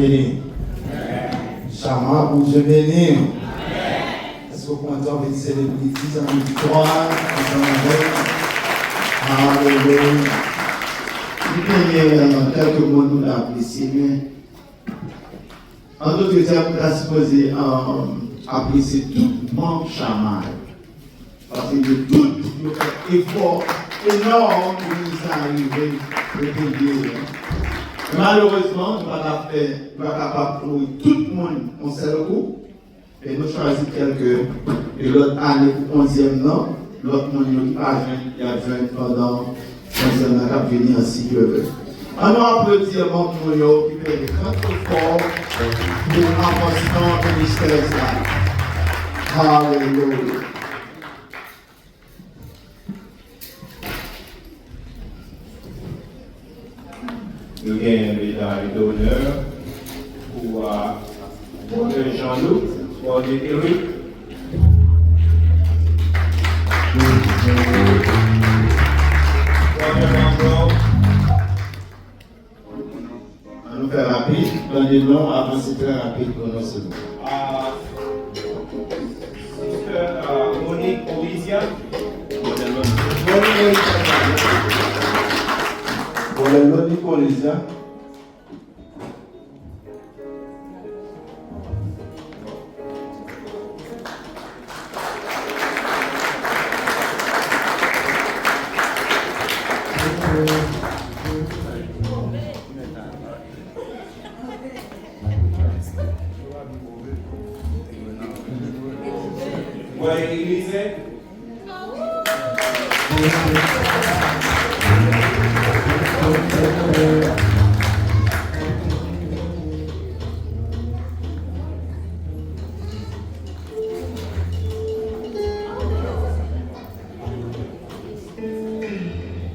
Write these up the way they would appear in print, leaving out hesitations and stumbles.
béni. Chama, bon Dieu béni. Est-ce que vous pouvez célébrer 10 ans de victoire Alléluia. Il y a quelques mots nous apprécier, mais en d'autres termes, nous sommes supposés apprécier tout membre Chama. Parce que tout effort énorme pour nous arriver à réveiller. Malheureusement, nous ne sommes pas capables de tout le monde en seul coup. Et nous choisissons quelques. Et l'autre année, pour 11e an, l'autre monde qui pas il y a 20 pendant 11e an qui venir ainsi que veut. On va applaudir mon monde qui fait des grands efforts pour l'avancement du ministère. Alléluia. Nous avons une médaille d'honneur pour Jean-Luc, pour Eric. On nous fait rapide, dans les noms, avant c'est très rapide pour nous. Monique Orisia. Monique Orisia.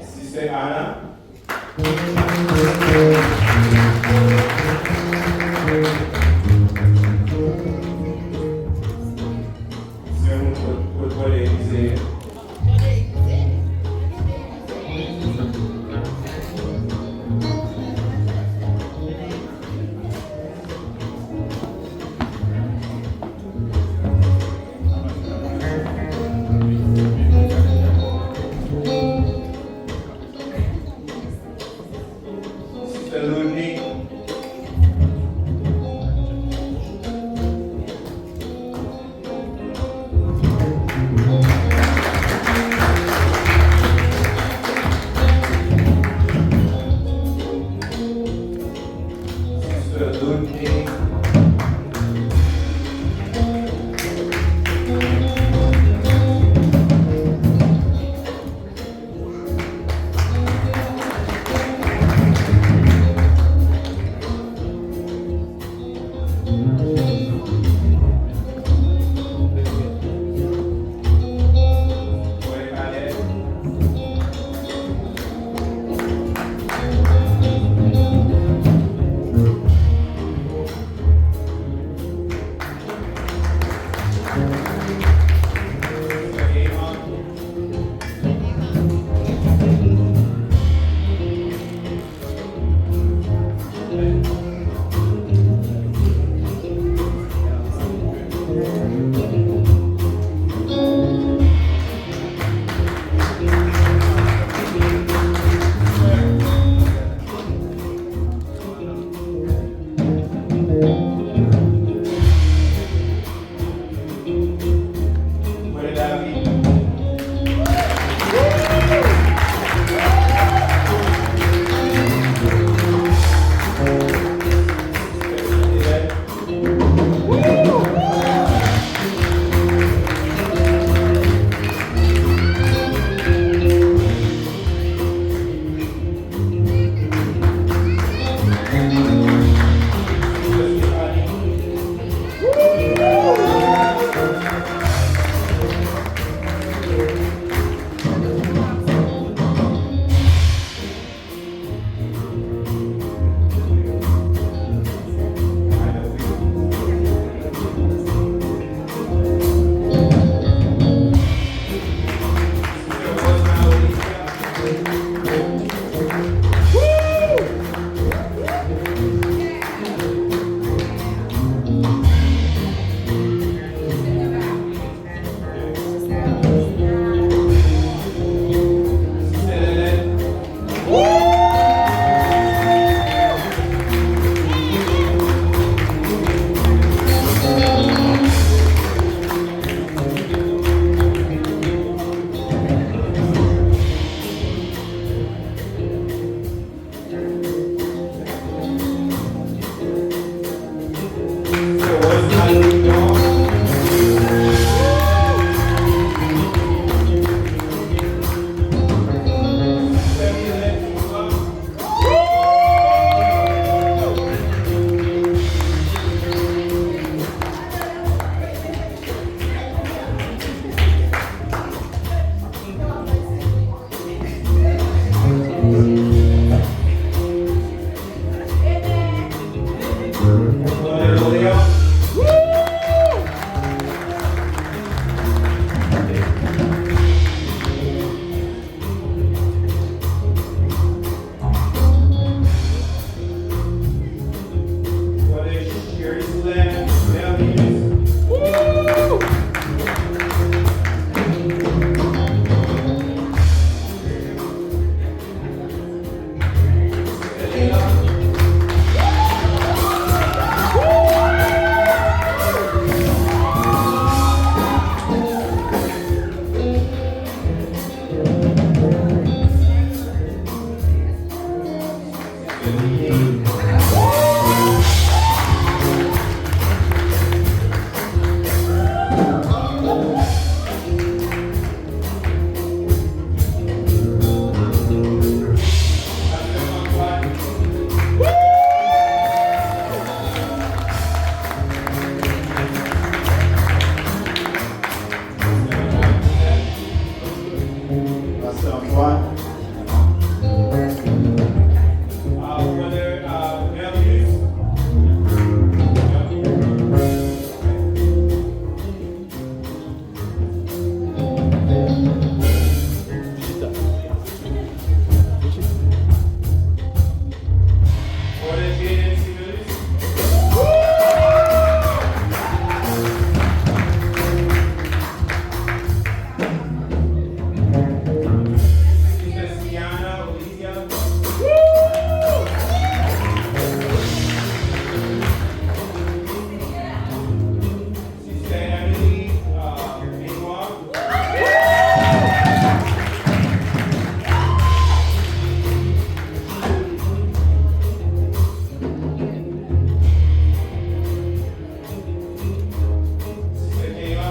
Sister Anna. Brother Léon. Brother Sherry Soulain. Merveilleuse. Pasteur Antoine. Brother Merveilleuse. Brother Jaden Sibelius. Sister Sienna Alicia. Sister Emily Benoit. Sister Kayla.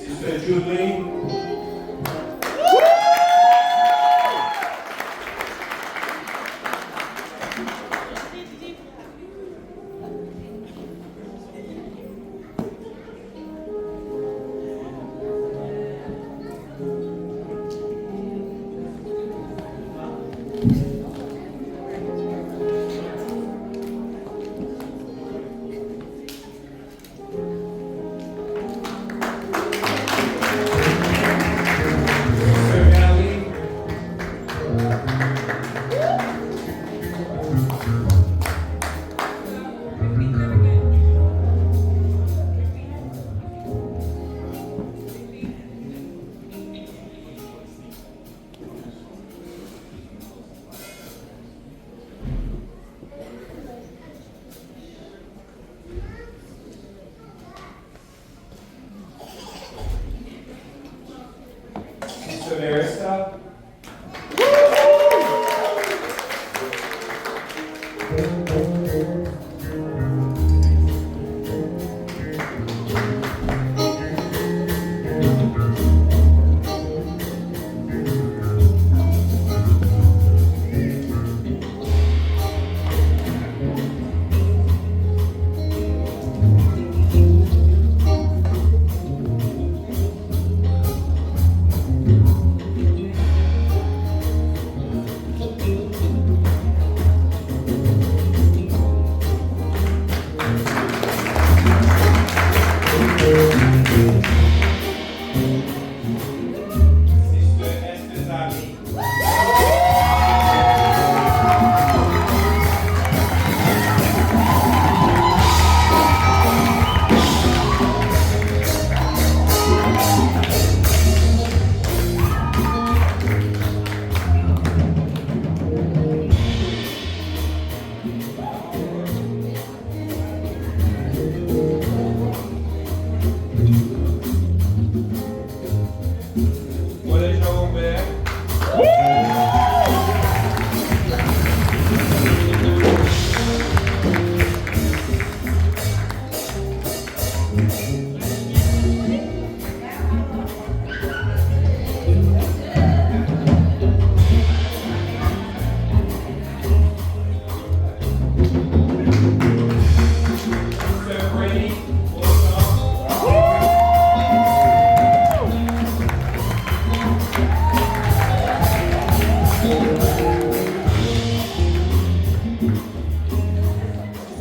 Sister Julie. Sister Valley. Sister Marista.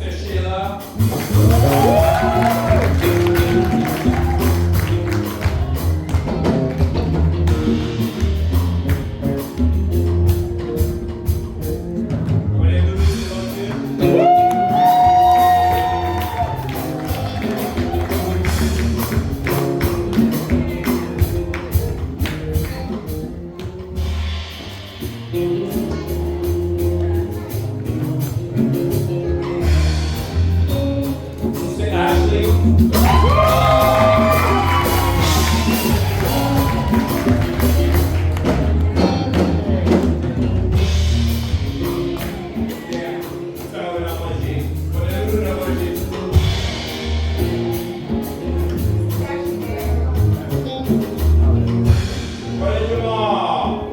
Sister Sheila. Sister Ashley. Yeah, start with that one, G. Whatever you know, G. What is your mom?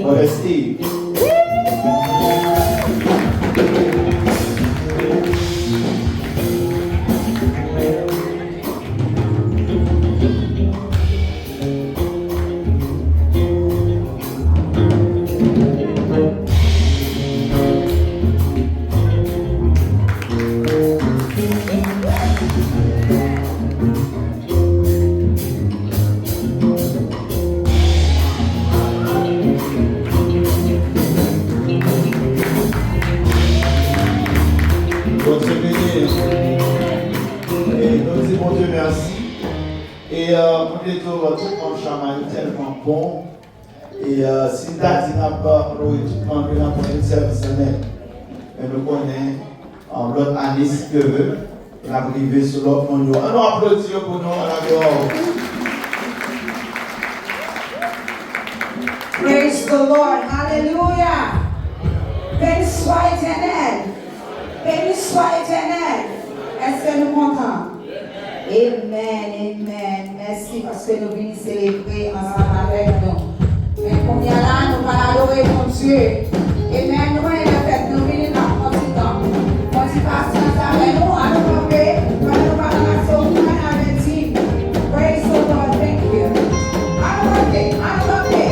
Brother Steve. Bon Dieu béni. Et nous disons bon Dieu merci. Et pour les tout le monde chamaille tellement bon. Et si nous avons pas tout le monde nous avons un service net. Mais nous connaissons l'autre année si Dieu veut. On a privé sur l'autre monde. On applaudit pour nous à la dehors. Praise the Lord. Hallelujah. Béni soit éternel. Béni soit éternel. Est-ce que nous comptons? Amen, amen. Merci parce que nous venons célébrer ensemble avec nous. Mais comme il y a là, nous allons adorer mon Dieu. Amen. Nous allons le faire. Nous venons dans notre temps. Motivation avec nous. Allons camper. Nous allons parler avec Dieu. Praise the Lord. Thank you. Allons camper. Allons camper.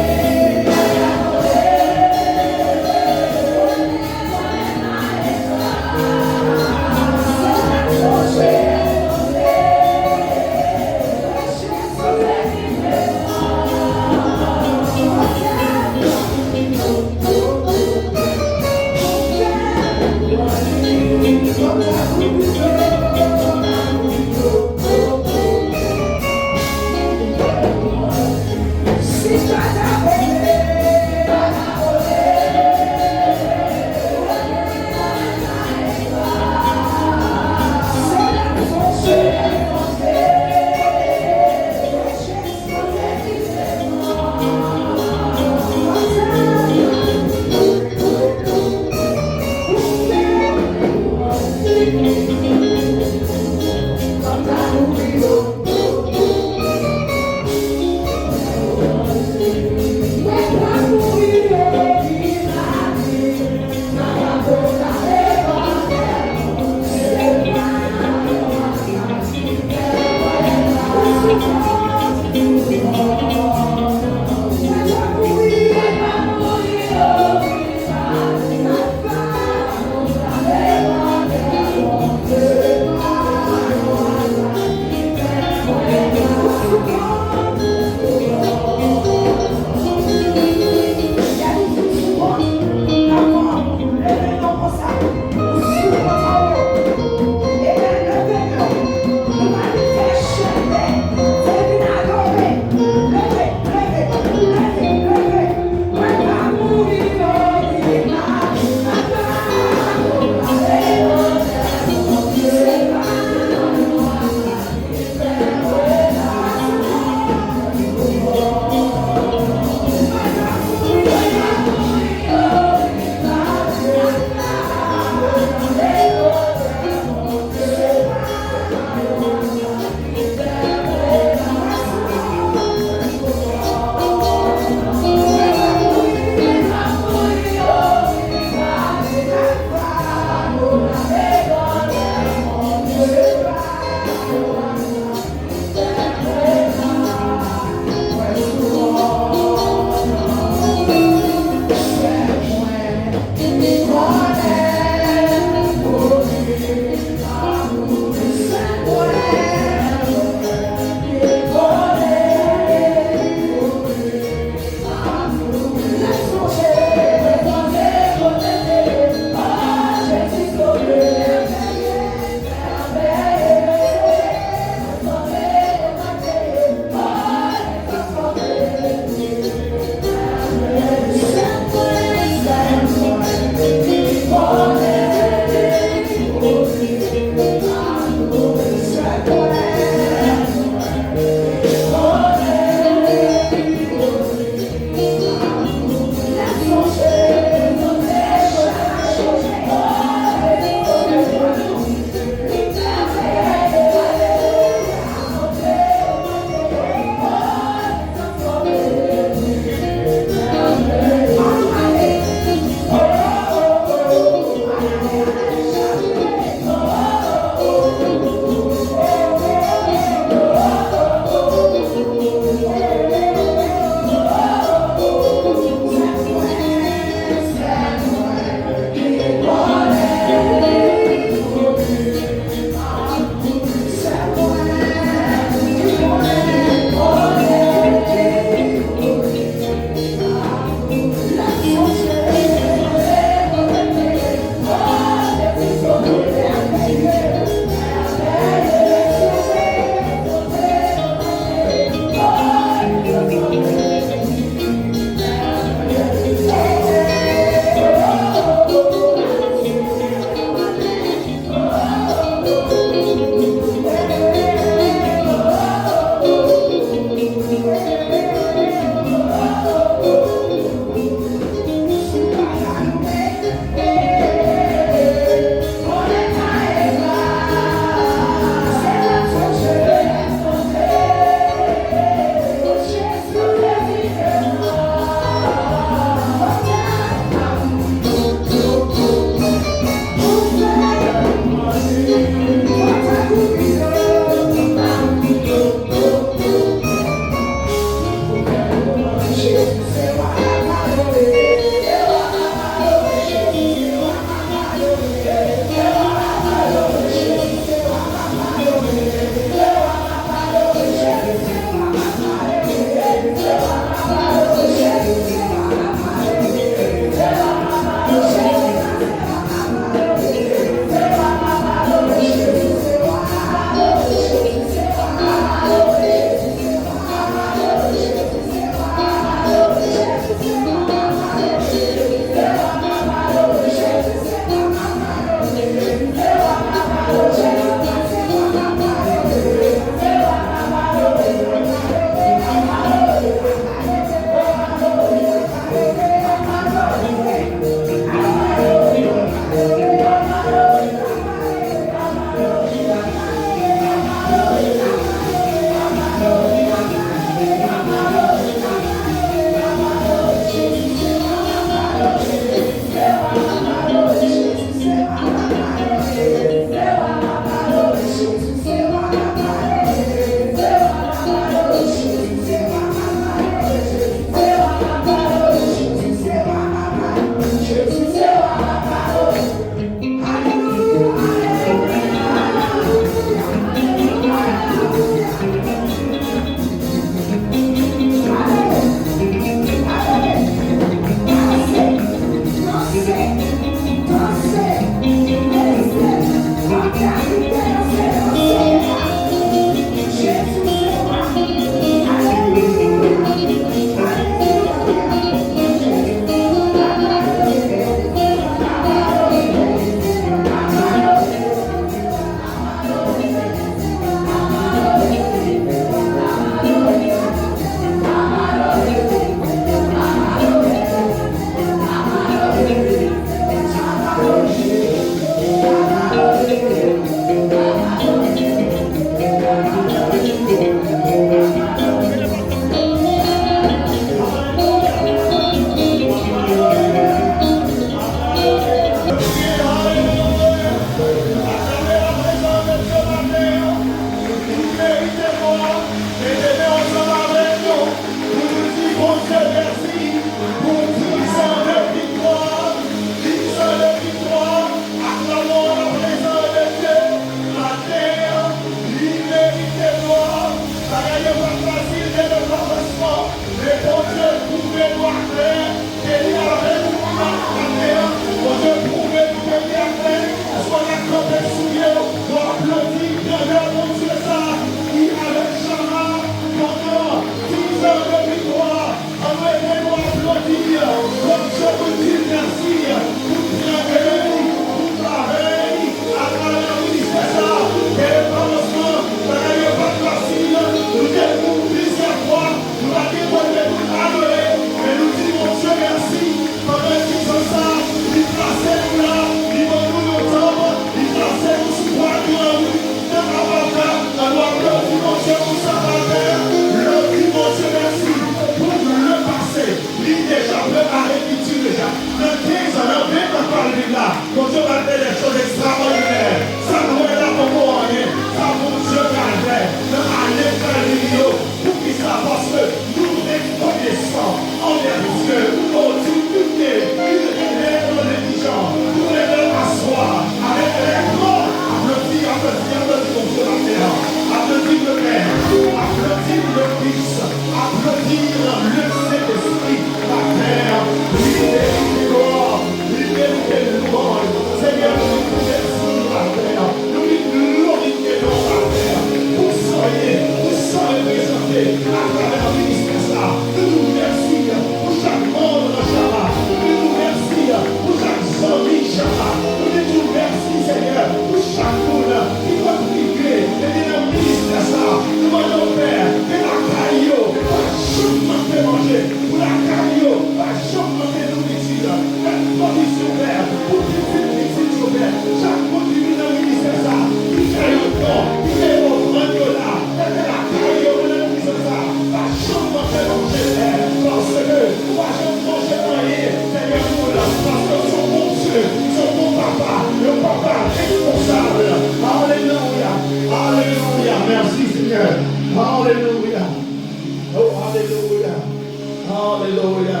Alléluia.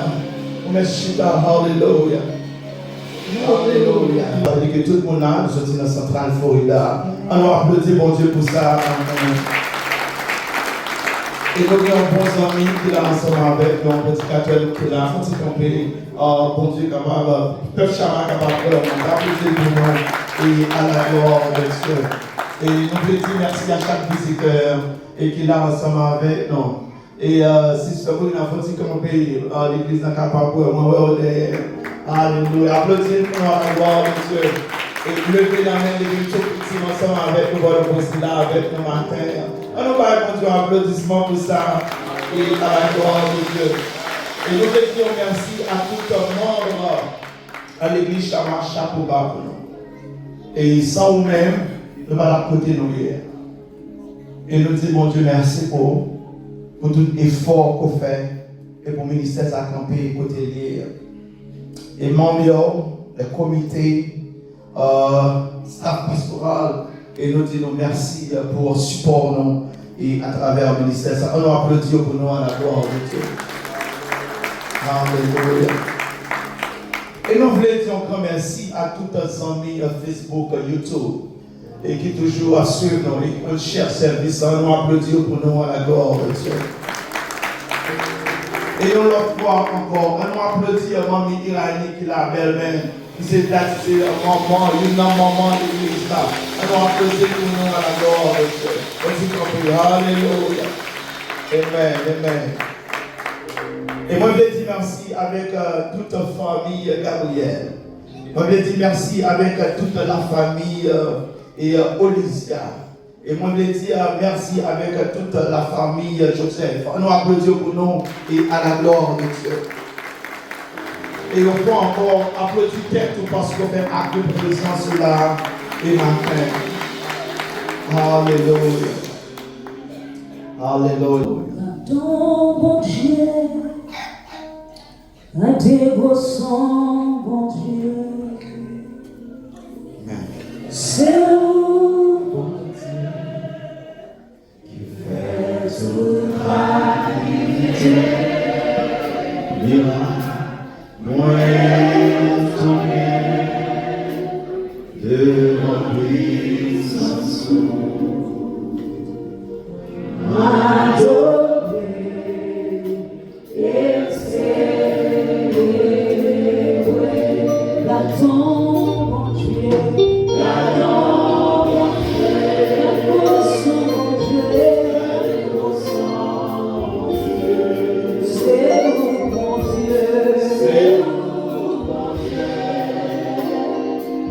Merci, Alléluia. Alléluia. Et que tout le monde là, nous sommes dans la centrale Florida. Alors applaudissez bon Dieu pour ça. Et nous avons un bon ami qui est là ensemble avec nous, un petit catholique qui est là, un petit campé, bon Dieu capable, peuple chaman capable, d'applaudir pour nous et à la gloire de Dieu. Et nous voulons dire merci à chaque visiteur et qui est là ensemble avec nous. Et si ce que vous avez fait, comme pays, l'église n'est capable pour moi, alléluia. Applaudissez pour nous à la gloire de Dieu. Et levez la main de Dieu tout petit ensemble avec nous, voilà, vous là avec nous matin. On nous va répondre un applaudissement pour ça et à la gloire de Dieu. Et nous disons merci à tout le monde à l'église Chama chapeau bas pour nous. Et sans nous-mêmes, nous allons à côté de nous hier. Et nous disons, mon Dieu, merci pour tout effort qu'on fait et pour le ministère à camper côté lié. Et membres, les comités, staff pastoral, et nous disons merci pour le support nous et à travers le ministère. On nous applaudit pour nous à la gloire de Dieu. Alléluia. Et nous voulons dire encore merci à tous nos amis Facebook, YouTube, et qui toujours assurent un cher service. On nous applaudit pour nous à la gloire de Dieu. Et nous l'autre fois encore, on nous applaudit à Mamie Irani qui est la belle-mère. C'est d'acheter un moment, une maman de l'église là. On applaudit pour nous à la gloire de Dieu. On dit alléluia. Amen, amen. Et moi je dis merci avec toute la famille Gabriel. Moi je dis merci avec toute la famille et Olivia. Et moi je dis merci avec toute la famille Joseph. On applaudit pour nous et à la gloire de Dieu. Et on peut encore applaudir tout parce qu'on fait acte de présence là et matin. Alléluia. Alléluia. Ton bon Dieu, un dévotion, bon Dieu. Amen. C'est où, bon Dieu, qui fait toute gravité. Moi, ton de mon puissance, m'adorer et célébrer la tombe, mon Dieu, la tombe, mon Dieu, la dévotion, mon Dieu, la dévotion, mon Dieu, c'est où, mon Dieu, c'est où, mon Dieu,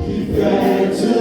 qui fait toute gravité.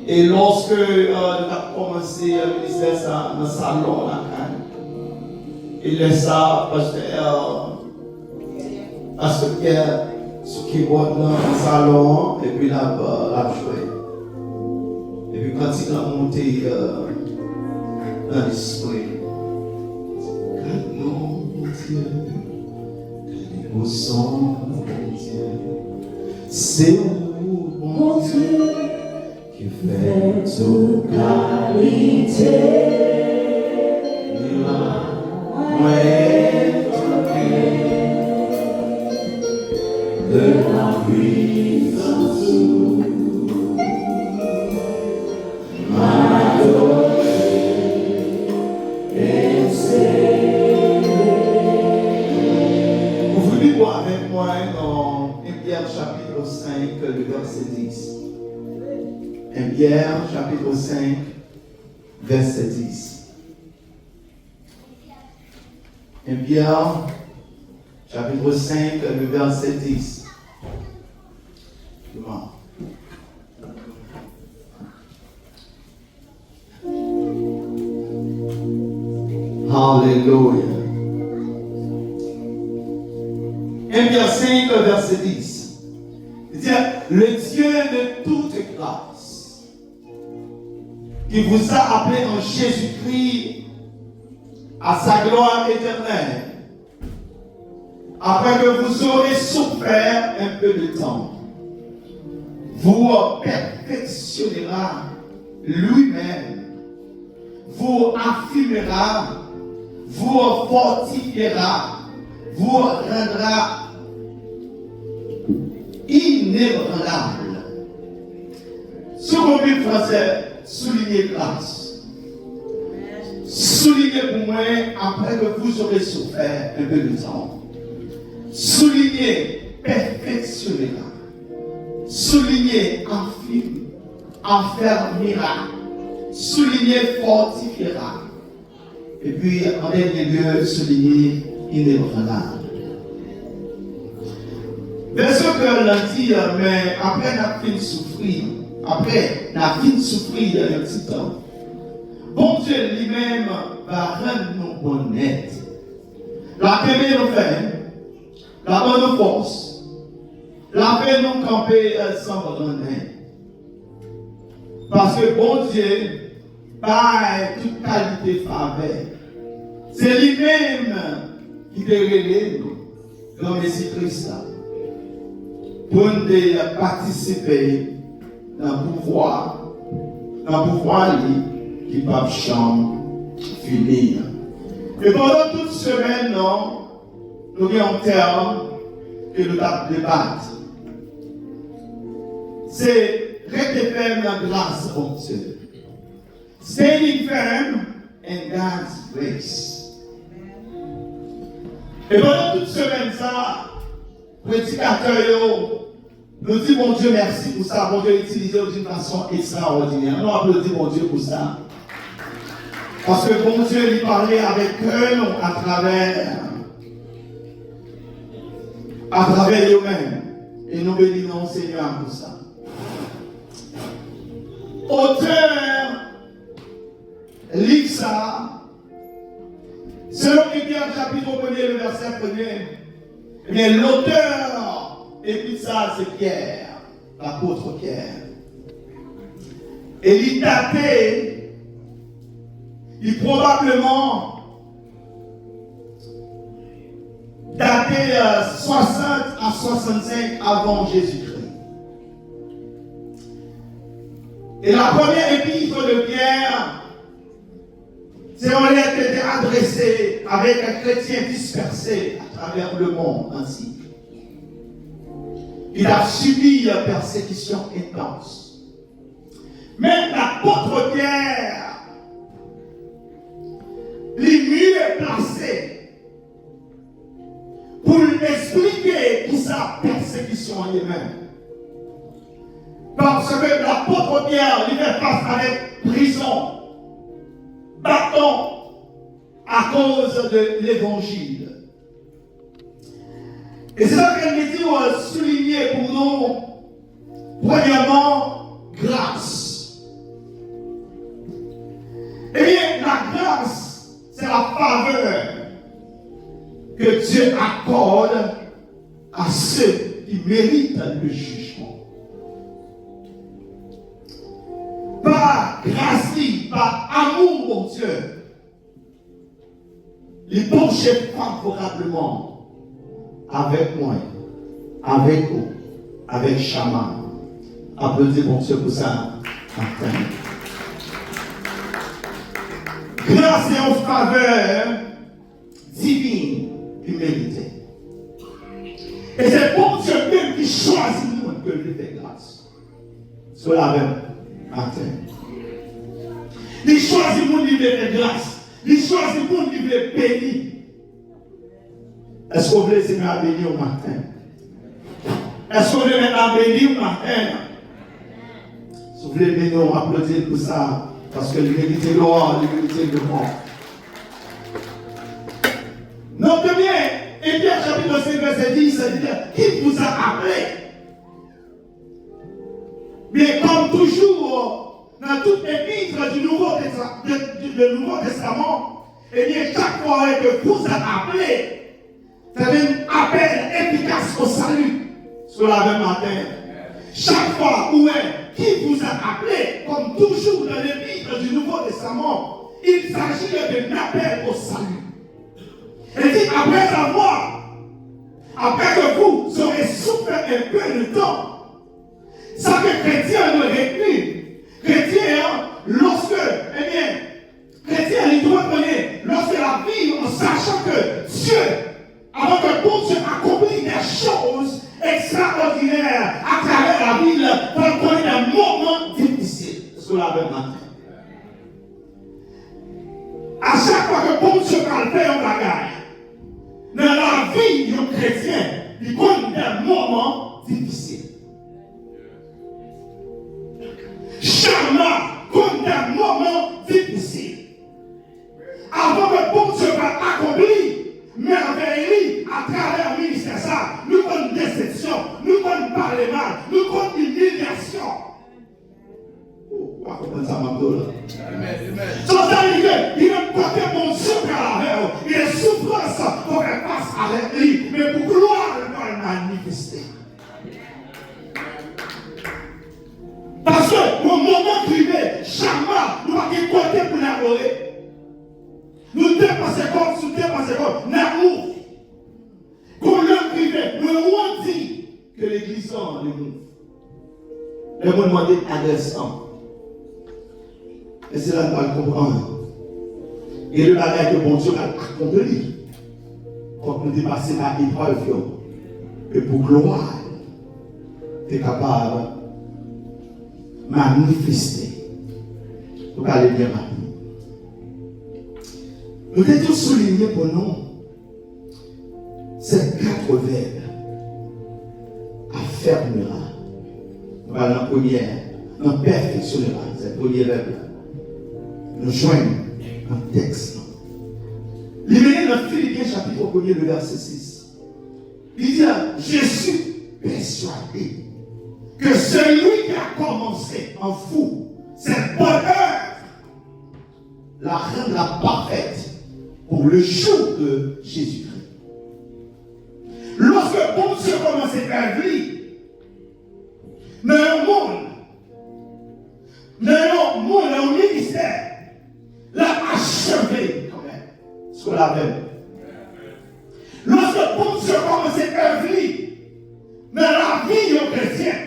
Et lorsque on a commencé le ministère dans le salon, il laisse ça parce que Pierre, ce qui va dans le salon, et puis là, l'a joué. Et puis quand il a monté dans l'esprit, non, mon Dieu, au son, mon Dieu, c'est où, mon Dieu, qui fait toute qualité. De la puissance, avec moi dans 1 Pierre chapitre 5, le verset 10. 1 Pierre chapitre 5, verset 10. 1 Pierre chapitre 5, le verset 10. Bon. Alléluia. 1 Pierre 5, verset 10. Il dit, le Dieu de toute grâce, qui vous a appelé en Jésus-Christ à sa gloire éternelle, afin que vous aurez souffert un peu de temps, vous perfectionnera lui-même, vous affirmera, vous fortifiera, vous rendra inébranlable. Ce mot français, souligner grâce. Souligner pour moi, après que vous aurez souffert un peu de temps. Souligner, perfectionnera. Souligner, affermira. Souligner, fortifiera. Et puis, en dernier lieu, souligner, inébranlable. Verset que l'a dit, mais après la fin de souffrir, après la fin de souffrir un petit temps, bon Dieu lui-même va rendre nous honnêtes. La paix nous fait, la bonne force, la paix nous camper sans retenir. Parce que bon Dieu, par toute qualité faveur, c'est lui-même qui dérègle nous, dans Messie-Christ, pour nous participer dans le pouvoir qui ne peut pas finir. Et pendant toute semaine, nous avons un terme que nous avons débattu. C'est rester ferme dans la grâce de Dieu. Standing firm in God's grace. Et pendant toute semaine, ça, prédicateur, nous disons mon Dieu merci pour ça, mon Dieu utilisé d'une façon extraordinaire. Nous applaudissons mon Dieu pour ça. Parce que bon Dieu lui parlait avec eux à travers eux-mêmes. Et nous bénissons Seigneur pour ça. Auteur, lit ça. Selon Pierre chapitre 1er, le verset 1er, eh bien l'auteur, et puis ça c'est Pierre, l'apôtre Pierre. Et il datait, il probablement datait 60 à 65 avant Jésus-Christ. Et la première épître de Pierre, c'est une lettre qui était adressée avec un chrétien dispersé à travers le monde ainsi. Il a subi une persécution intense. Même l'apôtre Pierre, les mieux placé pour lui expliquer qui sa persécution lui-même. Parce que l'apôtre Pierre lui fait face avec prison, bâton, à cause de l'évangile. Et c'est ça qu'elle me dit souligner pour nous, premièrement, grâce. Eh bien, la grâce, c'est la faveur que Dieu accorde à ceux qui méritent le jugement. Par grâce, par amour, mon Dieu, il penche favorablement avec moi, avec vous, avec Chama. Applaudissez mon Dieu pour ça. Grâce et en faveur divine qui méritait. Et c'est bon Dieu même qui choisit nous que lui fait grâce. Cela même matin. Il choisit nous de faire grâce. Il choisit nous de bénir. Est-ce que vous voulez se mettre bénir au matin? Est-ce que vous voulez maintenant bénir au matin? Si vous voulez bénir, on applaudit pour ça. Parce que le mérite gloire, le mérite de mort. Notez bien, Éphésiens chapitre 5, verset 10, ça dit qui vous a appelé? Mais comme toujours, dans toute épître du Nouveau Testament, eh bien, chaque fois que vous êtes appelé, c'est un appel efficace au salut. Sur la même matin. Chaque fois où est qui vous a appelé, comme toujours dans l'épître du Nouveau Testament, il s'agit d'un appel au salut. Et dit, après que vous aurez souffert un peu de temps, ça que chrétien nous retenu. Chrétien, lorsque, eh bien, chrétien, il doit donner, lorsque la vie, en sachant que Dieu, avant que bon Dieu accomplisse des choses extraordinaires à travers la ville, va donner des moments difficiles. Sur la même matin. À chaque fois que bon Dieu va faire un bagage, dans la vie du chrétien, il donne des moments difficiles. Jamais donne des moments difficiles. Avant que bon Dieu va accomplir merveille à travers le ministère, ça, nous avons déception, nous avons parler mal, nous avons humiliation. Pas comprendre ça, Mabdoula. Ça veut dire qu'il a porté mon Dieu par la mer, il est souffrance pour faire face avec lui, mais pour gloire le manifester. Parce que mon moment privé, jamais nous n'avons pas côté pour l'adorer. Nous dépassons comme l'amour. Qu'on le privé, nous avons dit que l'église en nous. Le monde demandé agressant. Et c'est là qu'on va comprendre. Et le bagage que bon Dieu a accompli. Quand nous dépassons la épreuve, et pour gloire, tu es capable de manifester. Pour aller bien rapide. Nous devons souligner pour nous ces 4 verbes. Affermira. Nous allons en première. Nous perfectionnera. C'est le premier verbe. Nous joignons un texte. L'Évangile dans Philippiens chapitre 1er, le verset 6. Il dit, je suis persuadé que celui qui a commencé en vous, cette bonne œuvre, la rendra parfaite pour le jour de Jésus-Christ. Lorsque bon Dieu commence à vivre, dans un monde, dans un ministère, l'a achevé quand même, ce qu'on a même. Lorsque bon Dieu commence à vivre, dans la vie des chrétiens,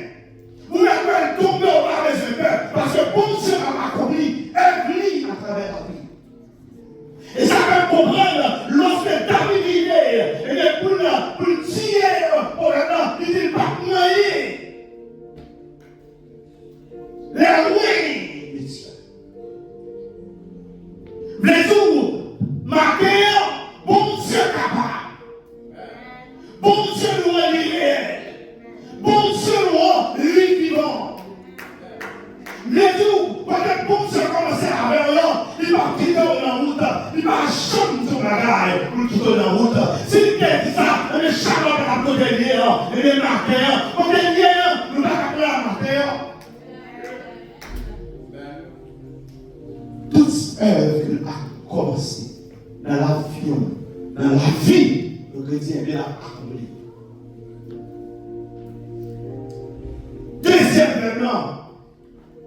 vous n'avez tombé au bas des peurs, parce que bon Dieu a accompli un vie à travers la vie. Et ça fait comprendre, lorsque David il est pour tuer, il dit pas noyer. Les ruines de Dieu. Les jours marqués, bon Dieu capable. Bon Dieu nous est réel. Bon Dieu nous est vivant. Les jours, peut-être bon Dieu commence à faire là, il va quitter la route, il va changer son bagage pour quitter la route. Si il dit ça, il est charmant à côté de lui, il est marqué, comme il est, nous n'avons pas la marqué. Toute œuvre qu'il a commencé dans la vie, le chrétien vient accompli. Deuxième élément,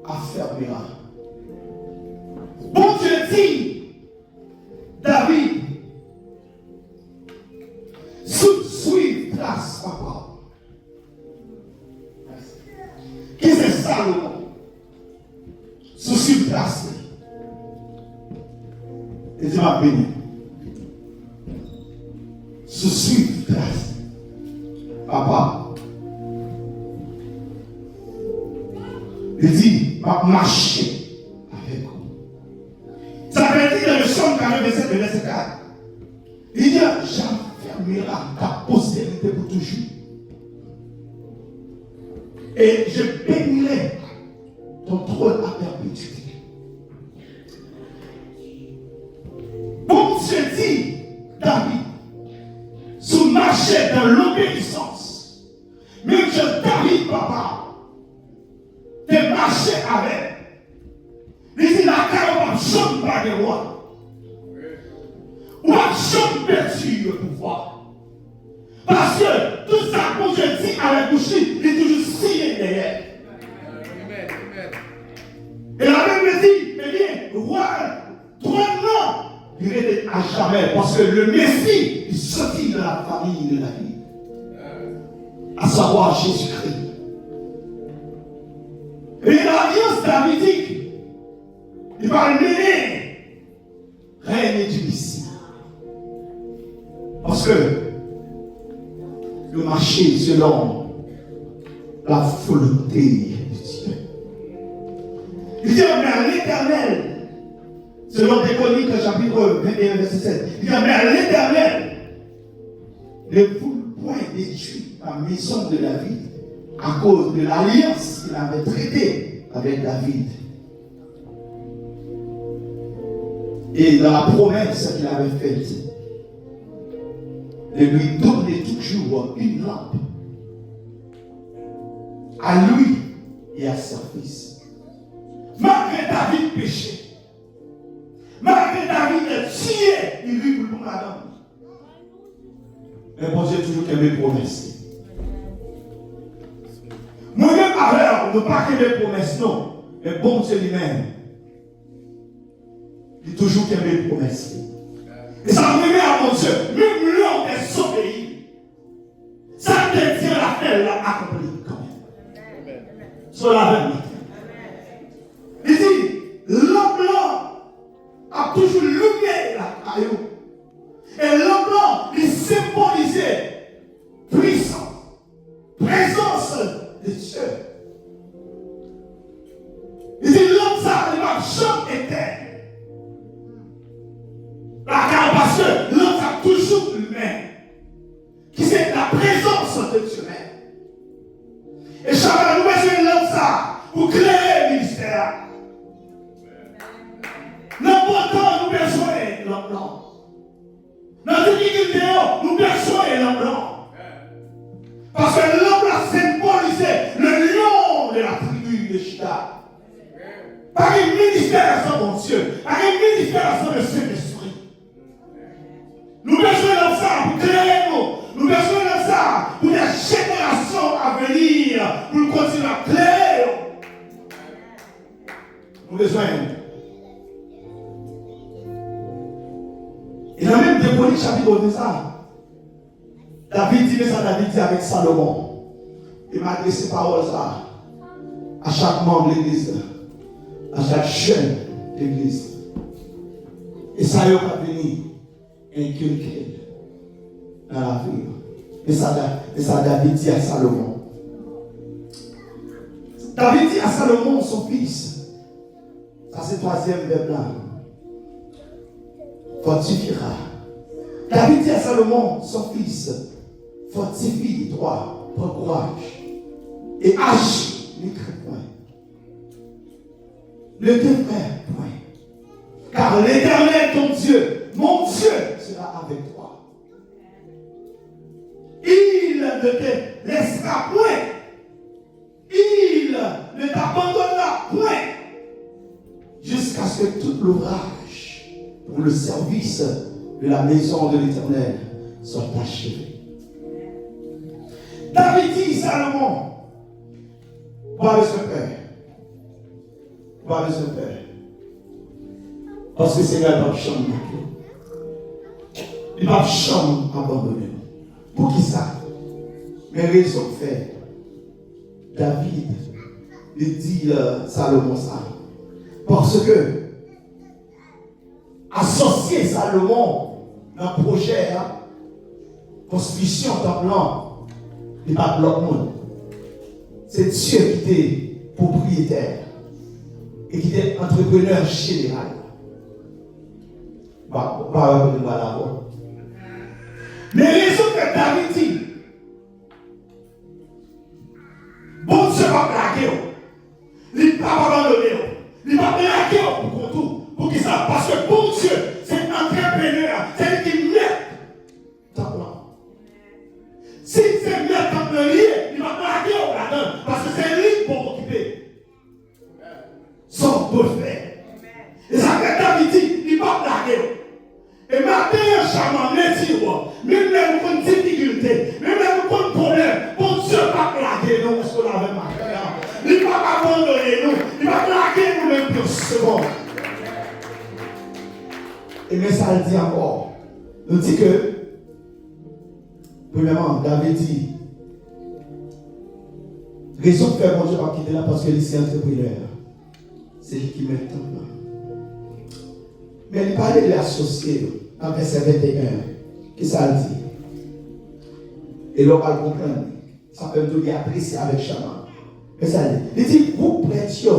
affermira. Bon Dieu dit, David, suive trace papa. Qui c'est Salomon? Suive trace. Et Dieu m'a béni. Suive trace. Papa. Il dit, va marcher avec vous. Ça veut dire dans le Somme 47, verset 4. Il dit, j'affermirai. miracle, ta postérité pour toujours. Et je bénirai ton trône à perpétuité. Bon Dieu dit, David, sous marcher dans l'obéissance, même que David, papa, de marcher avec, il dit la carrière ne chante pas de roi. Ou à chante perdu le pouvoir. Parce que tout ça, comme je dis à la bouche, il est toujours signé derrière. Et la Bible dit, eh bien, roi, trône non, il est à jamais. Parce que le Messie, il sortit de la famille de David. À savoir Jésus-Christ. Et l'alliance davidique, il va mener règne du Messie. Parce que le marché selon la volonté de Dieu. Il dit, mais à l'Éternel, selon Déconique chapitre 21, verset 7, il dit, mais à l'Éternel, ne vous point détruire la maison de David à cause de l'alliance qu'il avait traitée avec David. Et dans la promesse qu'il avait faite, de lui donner toujours une lampe à lui et à son fils. Malgré David péché, malgré David tué, il vit pour madame. Mais bon Dieu toujours qu'il mes promesses. Moi-même, alors, ne pas que mes promesses, non. Mais bon Dieu lui-même, il toujours qu'il mes promesses. Et ça me met à mon Dieu, même l'homme est désobéi. Ça te dit la paix l'a accompli quand même. Sur la vérité. Il dit, l'homme blanc a toujours lumière la caillou. Et l'homme blanc, il symbolisait puissance, présence de Dieu. Il dit, l'homme ça, il va jamais éteindre. Parce que l'homme a toujours l'humain, qui c'est la présence de Dieu même. Et chacun nous besoin de l'homme ça pour créer le ministère. L'important, nous besoin de l'homme blanc. Dans toute l'unité, nous besoin de l'homme blanc. Parce que l'homme blanc symbolisait le lion de la tribu de Juda. Par un ministère sans mon Dieu, par un ministère sans le Saint-Esprit. Nous besoin de ça pour créer nous. Nous besoin de ça pour les générations à venir, pour continuer à créer. Nous besoin. Il a même déposé le chapitre de ça. David dit, mais ça David dit avec Salomon. Il m'a adressé ces paroles ça à chaque membre de l'église, à chaque jeune de l'église. Et ça y est pas venir inculqué dans la vie. Et ça David dit à Salomon. David dit à Salomon, son fils, ça c'est le troisième verbe là, fortifiera. David dit à Salomon, son fils, fortifie-toi, prends courage et agis, ne crains point. Ne t'effraie point. Car l'Éternel, ton Dieu, mon Dieu, sera avec toi. Il ne te laissera point. Il ne t'abandonnera point. Jusqu'à ce que tout l'ouvrage pour le service de la maison de l'Éternel soit achevé. David dit, Salomon, va avec ce père. Va avec ce père. Parce que c'est là, il va changer. Il va changer abandonner. Pour qui ça? Mais raison fait. David, il dit Salomon ça. Parce que associer Salomon dans le projet, construction d'un plan, il n'est pas bloc monde. C'est Dieu qui était propriétaire et qui était entrepreneur général. Mais raison que David dit, bon Dieu va plaquer, il ne va pas abandonner, il va plaquer pour tout, pour qui ça? Parce que bon Dieu, c'est un entrepreneur, c'est lui qui met ta plan. Si c'est mettre ta plan lié, il va plaquer là-dedans, parce que c'est lui pour occuper son beau-frère. Et ça que David dit, il va plaquer. Et maintenant, chaman, même là, nous avons difficulté, même là, nous avons problème. Bon Dieu va plaquer nous, parce qu'on avait marqué. Il ne va pas abandonner nous, il va plaquer nous même pour seconde. Et mais ça le dit encore. Nous dit que, premièrement, David dit, raison de faire bon Dieu va quitter là parce que c'est entrepreneur. C'est lui qui met le temps là. Mais il parlait de l'associé dans verset 21. Qui ça dit? Et l'on va le comprendre. Ça peut nous apprécier avec chaman. Mais ça dit, il dit, vous prêtiez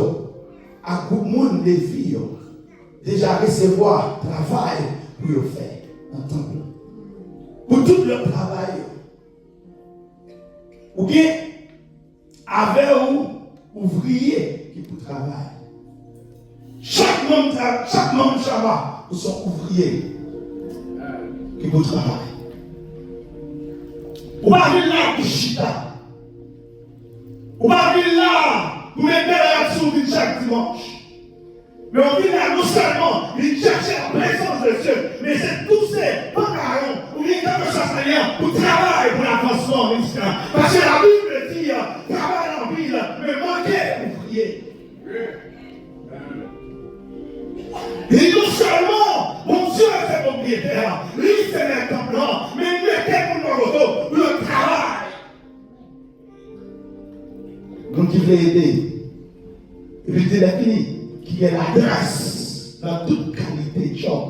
à tout le monde des filles déjà recevoir travail pour le faire dans le temple. Pour tout le travail. Ou bien, avec un ouvrier qui peut travailler. Chaque membre Shabbat pour son ouvrier qui peut travailler. Ou pas venir là pour chita. Ou pas venir là pour mettre la réaction chaque dimanche. Mais on vient là non seulement, il cherche la présence de Dieu, mais c'est tous ces pantalons, ou bien comme ça seigneur, pour travailler pour l'avancement ministère. Parce que la Bible dit, travail en ville, mais manquez ouvrier. Et non seulement, mon Dieu est propriétaire, lui c'est le temple, mais mettez pour le travail. Donc il veut aider. Et puis il a fini. Qui est la grâce dans toute qualité de job.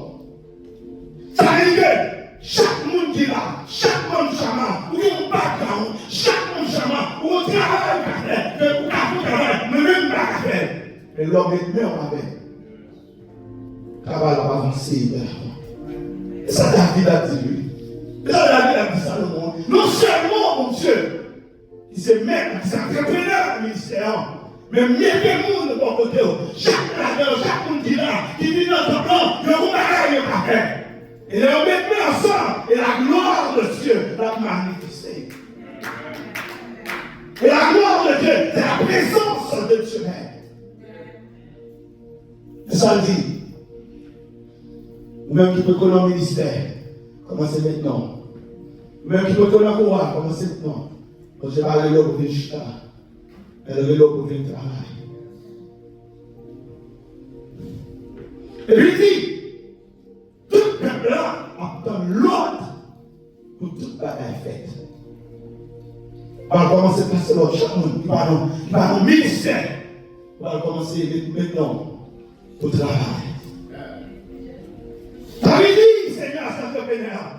Ça veut dire que chaque monde qui est là, chaque monde chaman, ou un background, chaque monde chaman, ou un travail à faire, ou un travail, mais même pas à faire. Et l'homme est meilleur avec. Travail va avancer vers l'avant. Et ça, David a dit lui. Et ça, David a dit ça le monde. Non seulement, mon Dieu, il se met, il s'entrepreneur au ministère. Mais mieux que le monde de mon côté, chaque monde qui est là, qui vit dans ton plan, il y a un bagage à faire. Et on met ensemble, et la gloire de Dieu va manifester. Et la gloire de Dieu, c'est la présence de Dieu. Et ça le dit. Ou même qui peut connaître le ministère, commencez maintenant. Ou même qui peut connaître le pouvoir, commencez maintenant. Quand je vais aller là pour venir chuter. Elle est là pour venir travailler. Et puis il dit, tout le peuple là entend l'autre pour toute bagaille faite. On va commencer à passer l'autre chaque monde, il va dans le ministère. On va commencer maintenant pour travailler. David dit, Seigneur, ça te pénètre.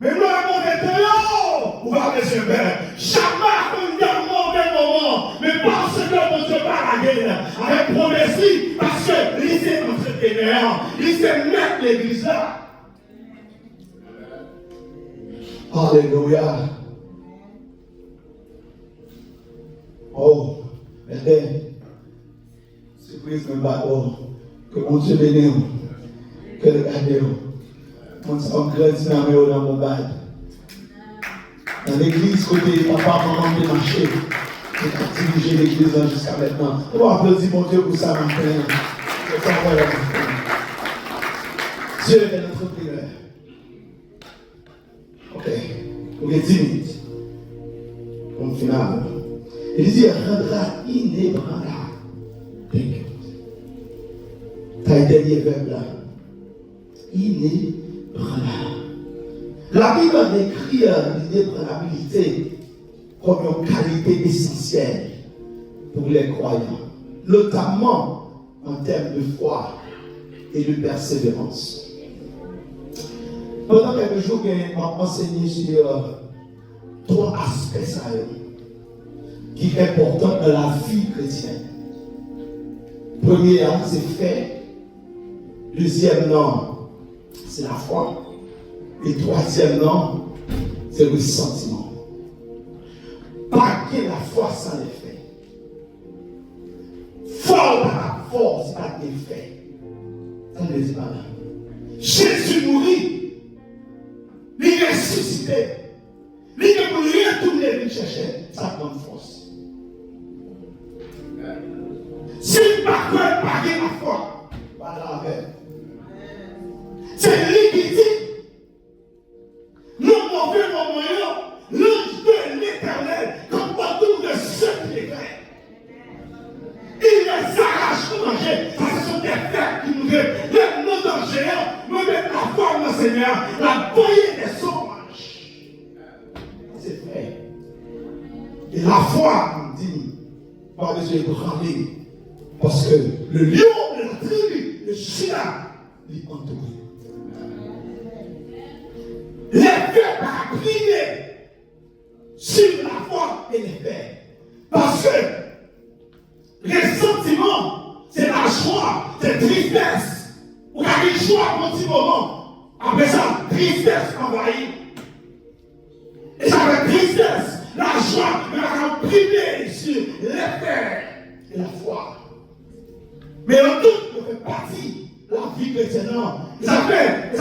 Mais nous avons des temps, on va laisser faire. Jamais on y a un mauvais moment. Mais parce que mon Dieu va la guerre avec promesse, parce que lisez entrepreneur, lisez mettre l'église là. Alléluia. Oh, maintenant, surprise me bat, que mon Dieu bénisse, que le gardez. On grandit dans mon bail. Dans l'église, côté papa, maman, de marcher. J'ai dirigé l'église jusqu'à maintenant. On va applaudir mon Dieu pour ça, ma frère. Dieu est notre prière. Ok. Ok, 10 minutes. Comme final. Il dit, rendra inébranlable. T'as un dernier verbe là. Inébranlable. La Bible décrit l'inébranlabilité comme une qualité essentielle pour les croyants, notamment en termes de foi et de persévérance. Pendant quelques jours, je m'a enseigné sur 3 aspects qui sont importants dans la vie chrétienne. Premier, c'est fait. Deuxième, c'est la foi. Et troisièmement, c'est le sentiment. Pas que la foi sans l'effet. Fort par la force, pas d'effet. Ça ne veut dire pas là. Jésus mourit. Il est ressuscité. Il est pour retourner lui chercher. Ça prend force. Si il ne pas la foi, pas la veille. C'est lui qui dit. Nos mauvais moments, l'ange de l'Éternel, comme autour de ceux qui les craignent. Il les arrache pour manger. Ça, ce sont des fers qui nous donnent. Les noms d'un géant me mettent la forme du Seigneur, la boyée des sauvages. C'est vrai. Et la foi, on dit, pas besoin de ramener. Parce que le lion de la tribu, le Juda, il entoure. Les faits par prier sur la foi et les faits. Parce que les sentiments, c'est la joie, c'est tristesse. Vous avez une joie pour un petit moment. Après ça, tristesse envahit. Et ça fait tristesse, la joie, mais on va prier sur les faits et la foi. Mais en tout, on fait partie de la vie chrétienne. Il s'appelle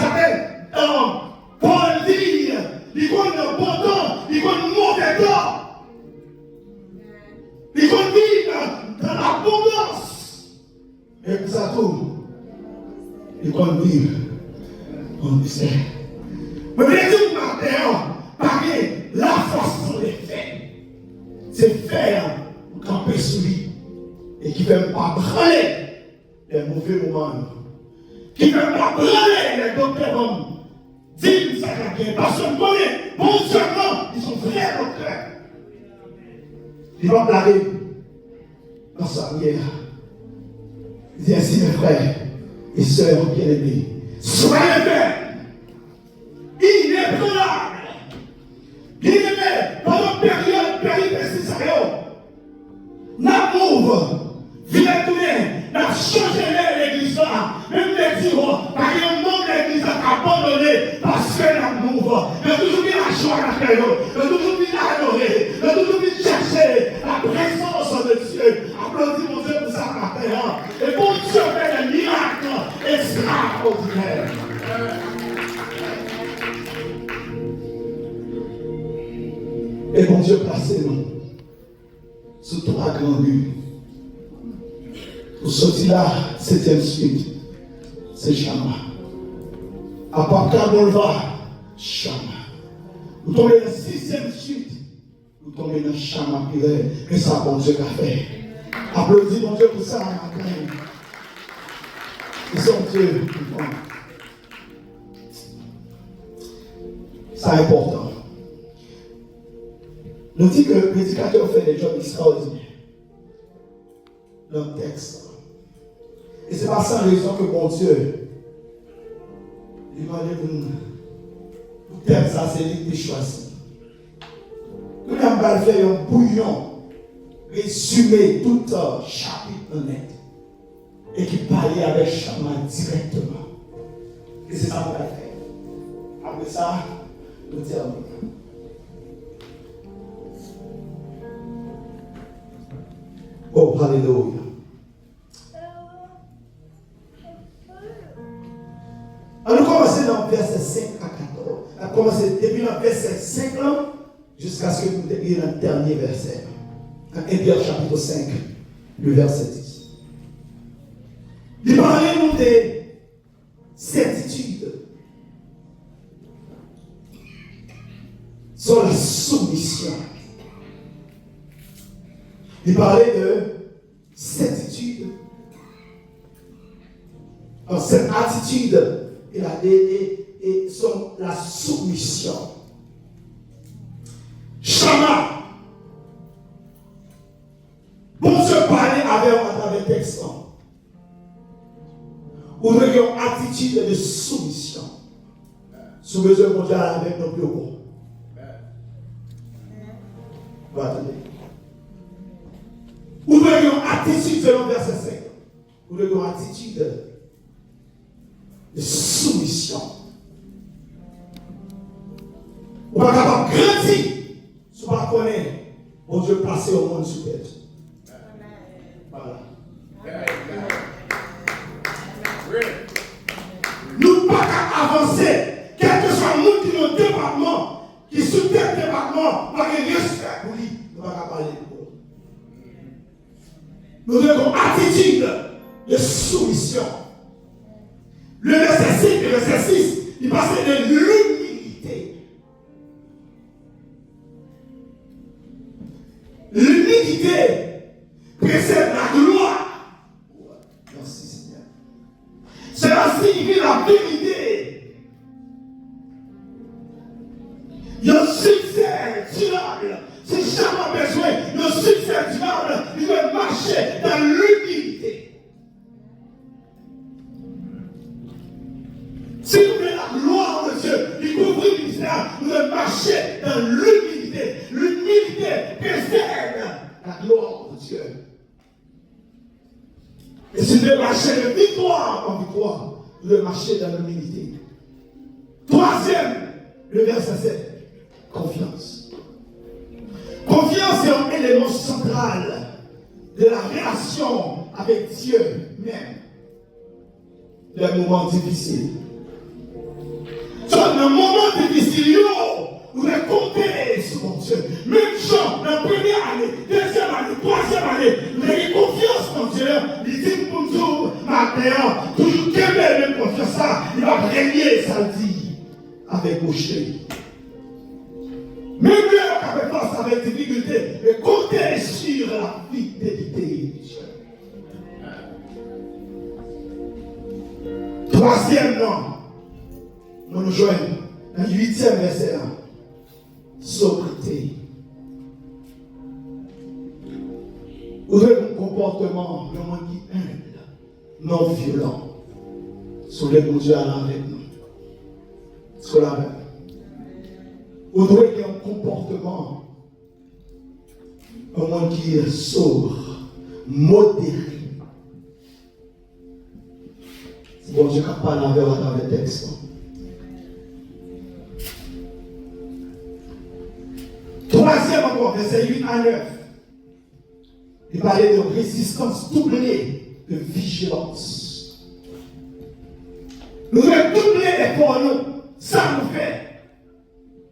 Paul dit, il connaît le bon temps, il connaît le mauvais temps. Il connaît vivre dans l'abondance. Et pour ça tout, il connaît vivre en misère. Mais bien sûr, matin, parler la force sur les faits. C'est faire camper sur lui. Et qui ne fait pas branler les mauvais moments. Qui ne fait pas branler les docteurs hommes. Dis ça parce qu'on connaît, bon seulement, ils sont vrais docteurs. Il va parler dans sa prière. Il dit ainsi, mes frères et sœurs bien-aimés, soyez fermes, inébranlables, bien-aimés, pendant période péripétie, n'amour, viens tourner, n'a changé l'église là, même les dirons, par un monde de l'église a abandonné parce que l'amour, il a toujours mis la joie à la caillou, il a toujours mis l'adorer, il a toujours mis chercher la présence de Dieu. Applaudis mon Dieu pour ça matin. Et bon Dieu fait des miracles extraordinaires. Et bon Dieu placez-nous sur 3 grands buts. Pour sortir là, 7e suite, c'est Chama. À part Boulevard, Chama. Vous tombez dans 6e suite, vous tombez dans Chama Piré, et ça, bon Dieu qu'a fait. Applaudis mon Dieu pour ça, matin. Ils sont Dieu qui font. C'est important. Nous dit que le prédicateur fait des jobs extraordinaires dans le texte. Et c'est pas sans raison que bon Dieu, il va aller pour faire ça, c'est lui qui choisit. Nous avons fait un bouillon, résumé tout chapitre net, et qui parlait avec Chama directement. Et c'est ça qu'on va faire. Après ça, nous terminons. Oh, alléluia. On a commencé dans le verset 5 à 14. On a commencé depuis le verset 5 jusqu'à ce que nous arrivions dans le dernier verset. Dans 1 Pierre chapitre 5, le verset 10. Il parlait nous des certitudes sur la soumission. Il parlait de certitude. Dans cette attitude, et sur la soumission. Chama. Bon Dieu parlait à travers le texte. Ou nous avons une attitude de soumission. Sous besoin de Dieu avec nos bureaux. Vous attendez. Ou nous avons une attitude selon verset 5. Ou nous avons une attitude de soumission. On va capable menti, si vous ne connaissez pas, bon Dieu placé au monde sous tête. Voilà. Nous ne pouvons pas avancer, quel que soit le monde qui est dans le département, qui soutient le département, nous avons respect pour lui. Nous ne pouvons pas parler de nous. Nous devons une attitude de soumission. Le verset 5 et le verset 6, il passe de l'humilité. L'humilité précède la gloire. Merci Seigneur. Cela signifie la vérité. Il y a un succès durable. Si jamais besoin d'un succès durable, il doit marcher dans l'humilité. Si nous voulons la gloire de Dieu, il couvre le ministère, nous devons marcher dans l'humilité. L'humilité précède la gloire de Dieu. Et si nous devons marcher de victoire en victoire, nous devons marcher dans l'humilité. Troisième, le verset 7, confiance. Confiance est un élément central de la relation avec Dieu même. Dans les moments difficiles. Dans un moment difficile, vous devez compter sur mon Dieu. Même chose, dans la première année, deuxième année, troisième année, vous avez confiance en Dieu. Il dit pour nous, maintenant, toujours qu'il même confiance ça, il va régner, ça le dit, avec vos chéris. Même lui, on fait face avec difficulté, mais comptez sur la fidélité de Dieu. Troisièmement, nous nous joignons dans le 8e verset. Sobriété. Vous avez un comportement de monde qui est humble, non violent. Soulez mon Dieu avec nous. Soulez avec nous. Vous devez avoir un comportement, un monde qui est sobre, modéré. C'est bon Dieu qui parle avec vous dans le texte. Troisième encore, verset 8 à 9. Il parlait de résistance doublée, de vigilance. Nous devons doubler l'effort, nous. Ça nous fait.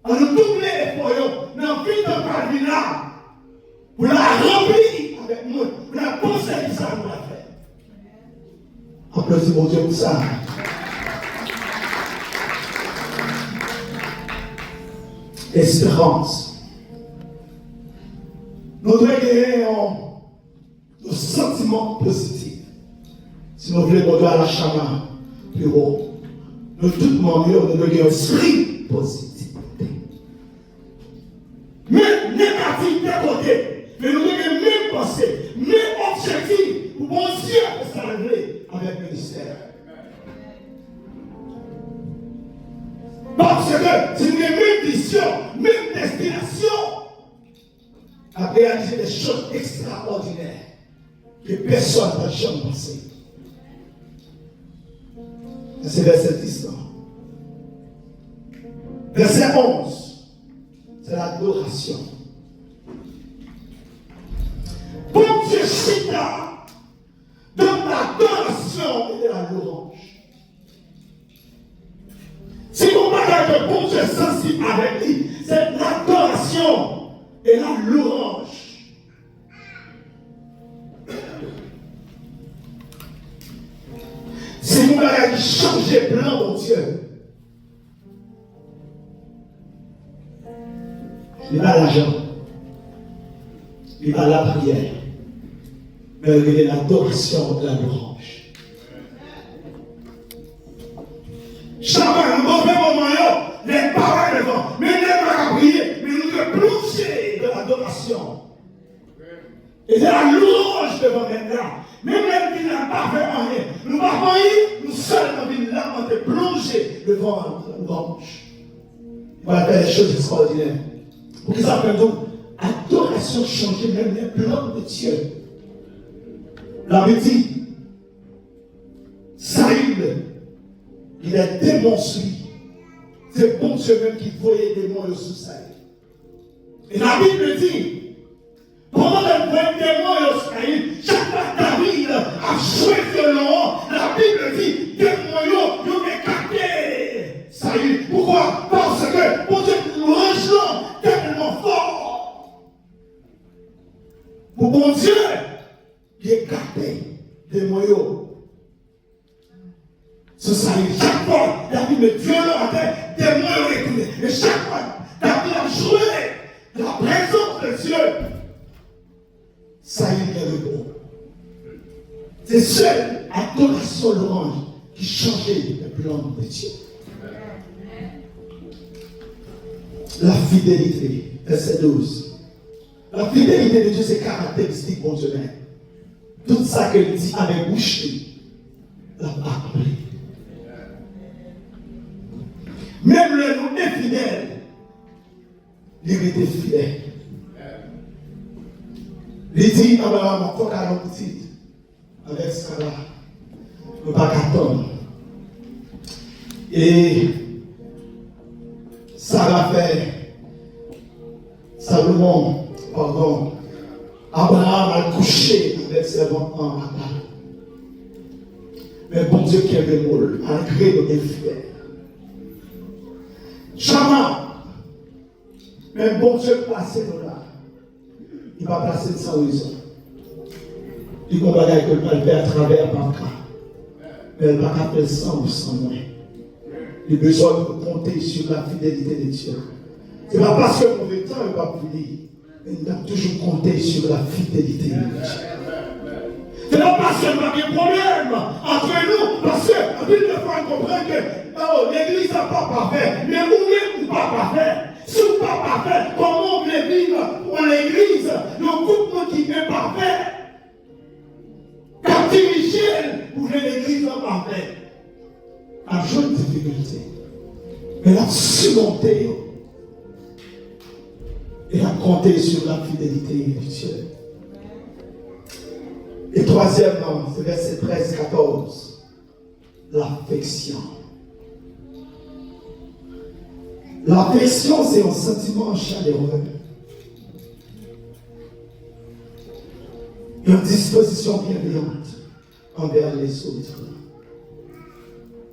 On nous double l'effort, nous avons fait de parler là. Pour la remplir avec nous. Pour la penser ça, nous l'a fait. Applaudissez mon Dieu pour ça. Espérance. Nous devons gagner un sentiment positif. Si nous voulons aller à la chama plus haut, nous tout le monde, nous devons gagner un esprit positif. Même négatif d'un côté, mais nous devons même penser, même objectif pour bon Dieu que ça régler avec le ministère. Parce que c'est une même vision, même destination. À réaliser des choses extraordinaires que personne n'a jamais pensé. C'est verset 10. Verset 11. C'est l'adoration. Bon Dieu chita dans l'adoration et de la louange. Si vous parlez de bon Dieu sensible avec lui, c'est l'adoration et la louange. Si vous voulez changer plan, mon Dieu, il va l'argent, il va la prière, mais il y a l'adoration de la louange. Chacun, nous mauvais moment, les paroles devant, mais nous devons prier, mais nous devons plonger de l'adoration. Et de la louange devant maintenant. Même qui n'a pas fait rien, nous n'avons pas rien, nous seuls nous avons été plongés devant la louange. Il va faire des choses extraordinaires. Pour qu'ils appellent donc adoration changer même les plans de Dieu. La dit, Saïd, il est démon celui. C'est bon Dieu même qui voyait des démons sous Saïd. Et la Bible dit, pendant le point témoin d'Israël, chaque fois que David a joué violent, la Bible dit, témoin, il est capté. Saül. Pourquoi? Parce que, mon Dieu, l'ange tellement fort. Pour mon Dieu, il est capté. Témoin. Ce Saül, chaque fois, David me violent à terre, témoin est écoulé. Et chaque fois, David a joué la présence de Dieu. Saül est le bon. C'est seul adoration l'orange qui changeait le plan de Dieu. La fidélité, verset 12. La fidélité de Dieu, c'est caractéristique, mon Dieu. Tout ça qu'il dit avec bouche, l'a accompli. Même le nom infidèle, il était fidèle. Il dit, Abraham, il faut qu'à l'optique, avec ça là, le bagaton. Et ça l'a fait, Salomon, pardon, Abraham a couché avec ses enfants en bataille. Mais bon Dieu qui avait moule, malgré nos infidèles. Jamais, mais bon Dieu placé là. Il va passer sans raison. Il va bagaille que le mal fait à travers par cas. Mais il va faire sans ou sans moi. Il a besoin de compter sur la fidélité de Dieu. Ce n'est pas parce que mauvais temps il va punir. Mais il doit toujours compter sur la fidélité de Dieu. Ce n'est pas parce qu'il y a des problèmes entre nous. Parce que la Bible fois comprend que l'église n'est pas parfaite. Mais vous-même, vous pas parfait. Si vous n'êtes pas parfait, comment vous voulez vivre pour l'église, le groupe qui est parfait? Quand Michel, vous voulez l'église parfaite. À jeune difficulté. Mais la surmonter et à compter sur la fidélité de Dieu. Et troisièmement, c'est verset 13-14. L'affection. L'affection, c'est un sentiment chaleureux. Une disposition bienveillante envers les autres.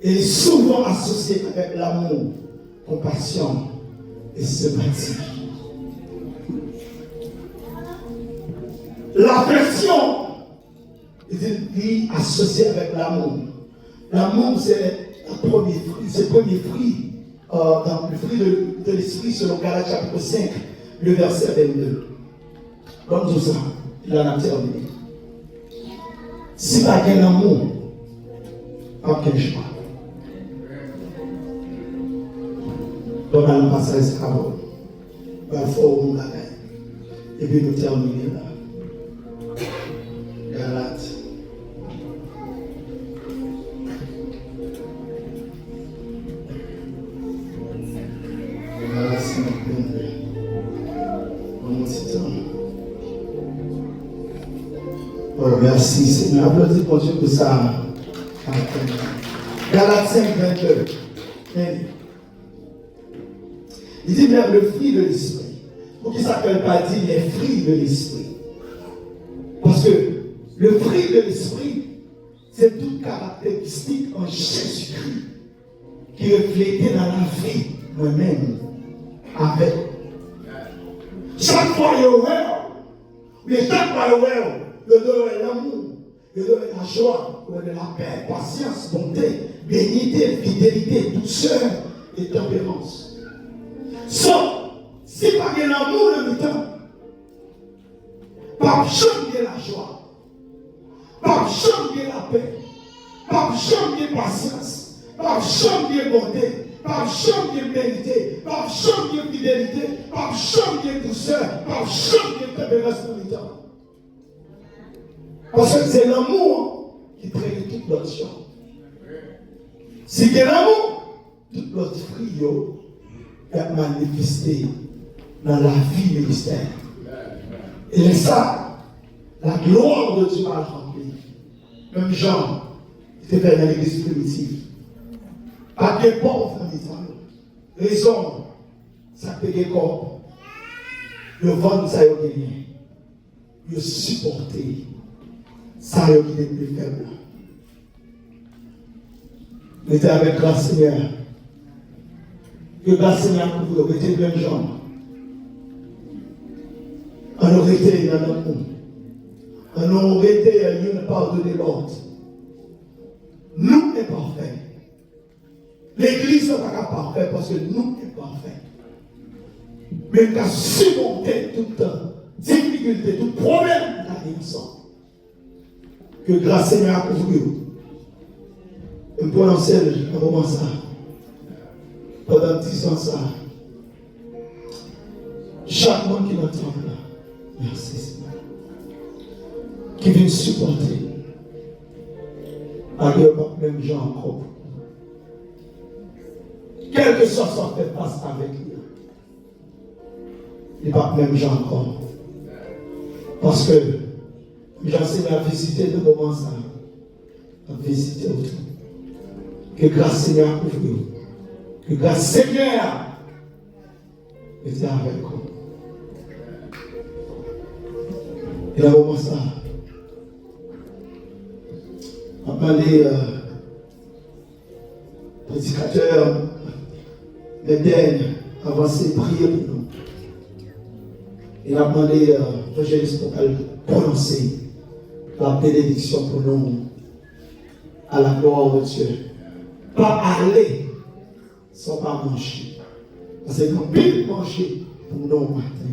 Et souvent associée avec l'amour, compassion et sympathie. L'affection est associée avec l'amour. L'amour, c'est le premier fruit. C'est le premier fruit. Dans le fruit de l'esprit, selon Galates chapitre 5, le verset 22. Comme tout ça, il en a terminé. Si pas qu'un amour, aucun choix. Donc, on a passé à ce parole. Il faut au monde avec. Et puis, nous terminer là. Galates. Oh, merci Seigneur. Applaudis pour Dieu pour ça. Galates 5, 22. Il dit même le fruit de l'esprit. Pour qu'il ne s'appelle pas dit les fruits de l'esprit. Parce que le fruit de l'esprit, c'est toute caractéristique en Jésus-Christ qui reflétait dans la vie moi-même avec. Chaque fois il y a mais chaque fois il y a l'amour, il y a la joie, il y a la paix, patience, bonté, bénité, fidélité, douceur et tempérance. Sauf si pas qu'il y a l'amour le temps, pas jamais la joie, pas jamais la paix, pas jamais patience, pas jamais bonté, pas jamais vérité, pas jamais fidélité, pas jamais douceur, pas jamais tempérance pour le temps. Parce que c'est l'amour qui traite toute l'autre chose. Si c'est l'amour, toute l'autre fruit est manifesté dans la vie ministère. Et c'est ça, la gloire de Dieu va le remplir. Même Jean, il était dans l'église primitive. Pas de pauvres en Israël. Raison, ça peut être corps. Le vent, ça y est gagné. Le supporter. Ça y est qui est plus faible. Mettez avec grâce Seigneur. Que grâce Seigneur pour vous, mettez plein de jambes. On aurait été dans l'amour. On aurait été à l'une pardonner l'autre. Nous sommes parfaits. L'église n'est pas parfaite parce que nous sommes parfaits. Mais nous avons surmonté toute difficulté, tout problème dans l'innocence. Que grâce Seigneur pour vous. Et pour lancer un moment ça. Pendant 10 ans ça. Chaque monde qui m'entend là. Merci Seigneur. Qui vient supporter. Malgré même gens encore. Quel que soit son fait face avec lui. Il n'y a pas même gens encore. Parce que j'enseigne à visiter le moment ça. À visiter autour. Que grâce Seigneur pour vous. Que grâce Seigneur était avec vous. Et là, au moment ça, on va parler prédicateur, l'Éden, avancer, prier pour nous. Il a demandé l'évangéliste pour prononcer la bénédiction pour nous à la gloire de Dieu. Pas aller sans pas manger. Parce que quand pile manger pour nous matin.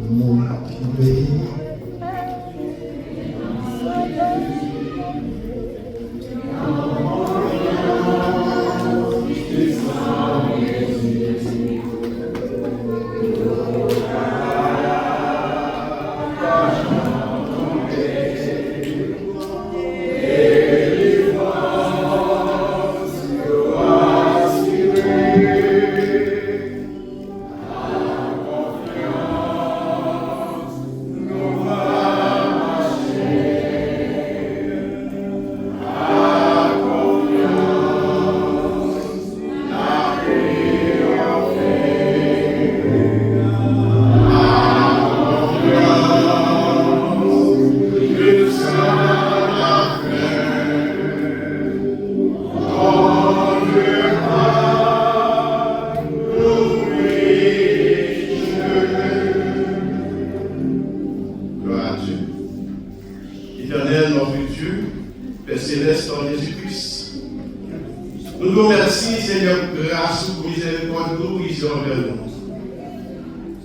Mon privé.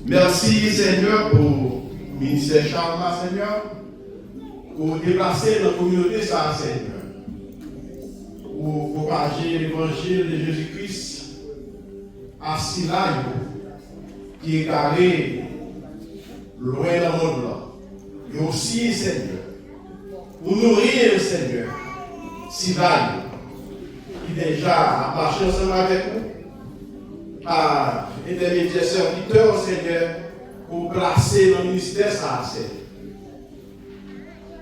Merci Seigneur pour le ministère Charles, Seigneur, pour déplacer notre communauté, ça, Seigneur, pour propager l'évangile de Jésus-Christ à Sinaï, qui est carré loin dans le monde là. Et aussi, Seigneur, pour nourrir, Seigneur, Sinaï, qui déjà a marché ensemble avec nous, à intermédiaire serviteur, Seigneur, pour placer dans le ministère ça, Seigneur.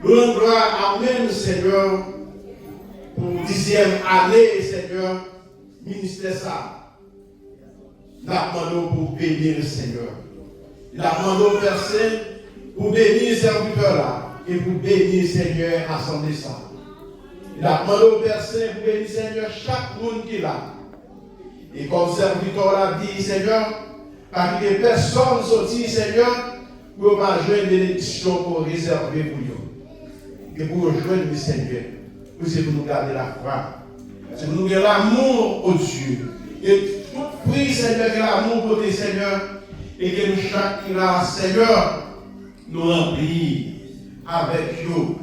Nous rendons gloire à même, Seigneur, pour 10e année, Seigneur, ministère ça. Nous demandons pour bénir le Seigneur. Nous demandons personne pour bénir le serviteur là et pour bénir, Seigneur, l'assemblée ça. Nous demandons personne pour bénir, Seigneur, chaque monde qui est là. Et comme serviteur l'a dit, Seigneur, parce que personne sorti, Seigneur, pour pas jouer une bénédiction pour réserver pour nous. Et pour rejoindre le Seigneur. C'est pour nous garder la foi. C'est pour nous garder l'amour au Dieu. Et tout prie, Seigneur, que l'amour pour tes Seigneur. Et que nous chaque là, Seigneur, nous remplit avec nous.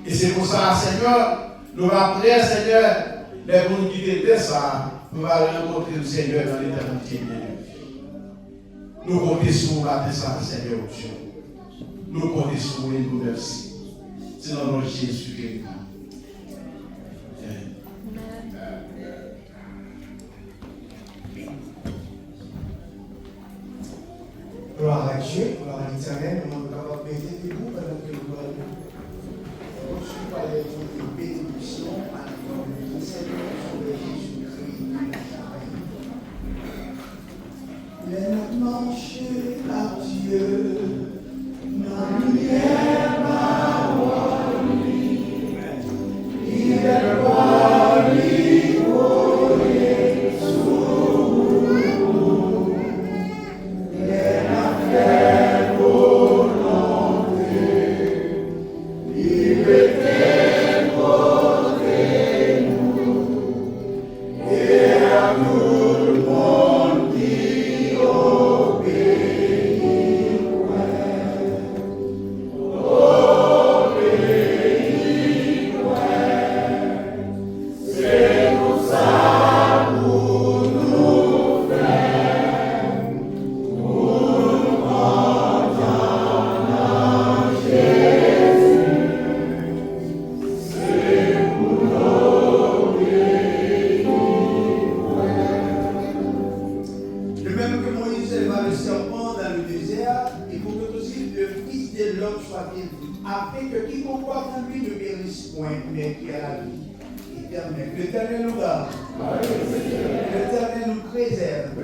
Et c'est pour ça, Seigneur, nous allons prier, Seigneur, les gens qui étaient ça. Nous allons rencontrer le Seigneur dans l'éternité. Nous comptons sur la descente, Seigneur Dieu. Nous comptons sur vous et nous merci. C'est dans le nom de Jésus que nous. Gloire à Dieu, gloire à l'Éternel, nous sommes capables de mettre debout pendant que nous allons reçu par les bénédictions à la Seigneur sur Jésus-Christ. Dieu, nos lumières m'envoient, il est pas lui sous les affaires volonté, il était côté nous et à tout le monde qui obéit. C'est pour ça pour nous faire, pour nous entendre Jésus. C'est pour l'obéir. De même que Moïse éleva le serpent dans le désert, il faut que aussi le Fils de l'homme soit élevé, afin que quiconque croit en lui ne périsse point, mais qui a la vie éternelle. L'Éternel nous garde. L'Éternel nous préserve.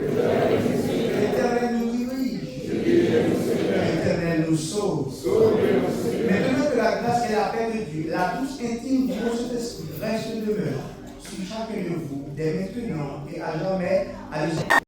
L'Éternel nous dirige. L'Éternel nous sauve. Maintenant que la grâce et la paix de Dieu, la douce intime du Saint-Esprit reste demeure sur chacun de vous, dès maintenant et à jamais, à